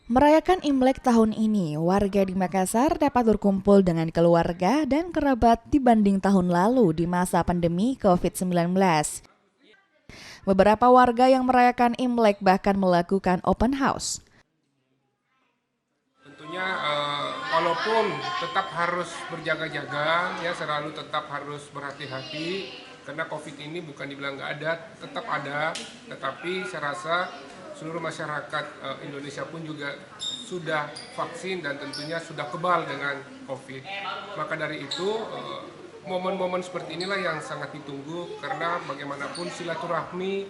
Merayakan Imlek tahun ini, warga di Makassar dapat berkumpul dengan keluarga dan kerabat dibanding tahun lalu di masa pandemi COVID-19. Beberapa warga yang merayakan Imlek bahkan melakukan open house. Tentunya walaupun tetap harus berjaga-jaga, ya selalu tetap harus berhati-hati karena COVID ini bukan dibilang nggak ada, tetap ada. Tetapi saya rasa seluruh masyarakat Indonesia pun juga sudah vaksin dan tentunya sudah kebal dengan COVID. Maka dari itu momen-momen seperti inilah yang sangat ditunggu karena bagaimanapun silaturahmi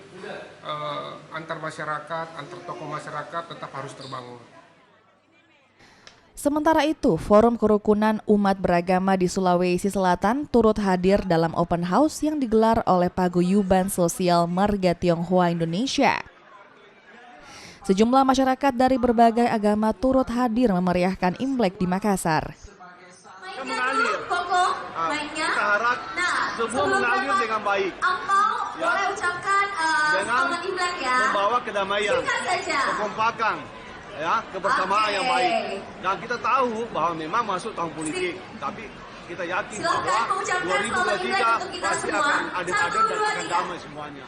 antar masyarakat, antar tokoh masyarakat tetap harus terbangun. Sementara itu, Forum Kerukunan Umat Beragama di Sulawesi Selatan turut hadir dalam open house yang digelar oleh Paguyuban Sosial Marga Tionghoa Indonesia. Sejumlah masyarakat dari berbagai agama turut hadir memeriahkan Imlek di Makassar. Mengalir. Kita harap semua mengalir dengan baik. Boleh ucapkan selamat Imlek ya. Membawa kedamaian, kekompakan, ya, kebersamaan yang baik. Dan kita tahu bahwa memang masuk tahun politik, tapi kita yakin bahwa 2023 pasti akan adil-adil dan akan damai semuanya.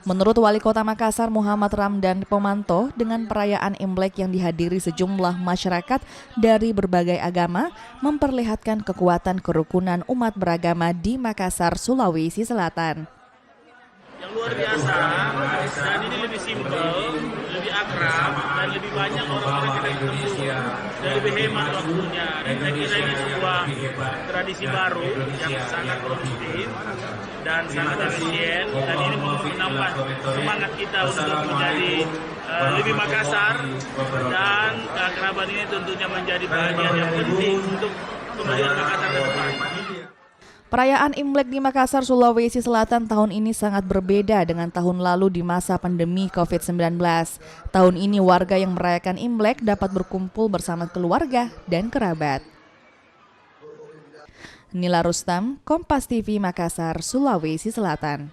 Menurut Wali Kota Makassar Muhammad Ramdan Pomanto, dengan perayaan Imlek yang dihadiri sejumlah masyarakat dari berbagai agama memperlihatkan kekuatan kerukunan umat beragama di Makassar, Sulawesi Selatan. Yang luar biasa, dan ini lebih simpel, lebih akrab, dan lebih banyak orang-orang kita ketemu, dan lebih hemat waktunya. Dan saya kira ini sebuah tradisi baru yang sangat produktif dan sangat efisien, dan ini menambah semangat kita untuk menjadi lebih Makassar, dan keakraban ini tentunya menjadi bagian yang penting untuk kemajuan Makassar ke depan. Perayaan Imlek di Makassar, Sulawesi Selatan tahun ini sangat berbeda dengan tahun lalu di masa pandemi COVID-19. Tahun ini warga yang merayakan Imlek dapat berkumpul bersama keluarga dan kerabat. Nila Rustam, Kompas TV Makassar, Sulawesi Selatan.